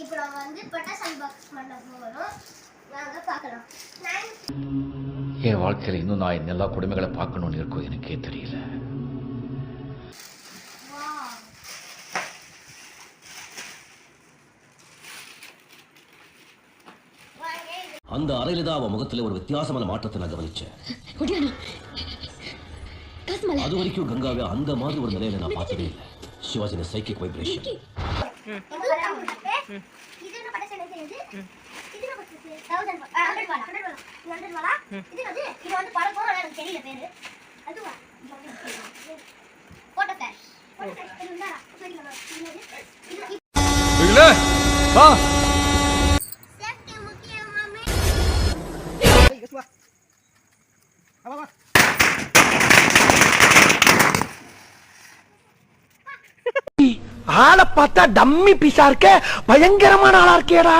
இப்போ நம்ம வந்து பட்டாசு பாக்ஸ் பண்ண போறோம். வாங்க பார்க்கலாம். என் வாழ்க்கையில் இன்னும் நான் எல்லா குடும்பங்களை பார்க்கணும்னு இருக்கும் எனக்கே தெரியல. அந்த அறையில தான் அவன் முகத்துல ஒரு வித்தியாசமான மாற்றத்தை நான் கவனிச்சேன். அது வரைக்கும் கங்காவை அந்த மாதிரி ஒரு நிலையில நான் பார்த்ததே இல்லை. She was in a psychic vibration. ஆளை பார்த்தா டம்மி பீஸா இருக்க, பயங்கரமான ஆளா இருக்கேடா.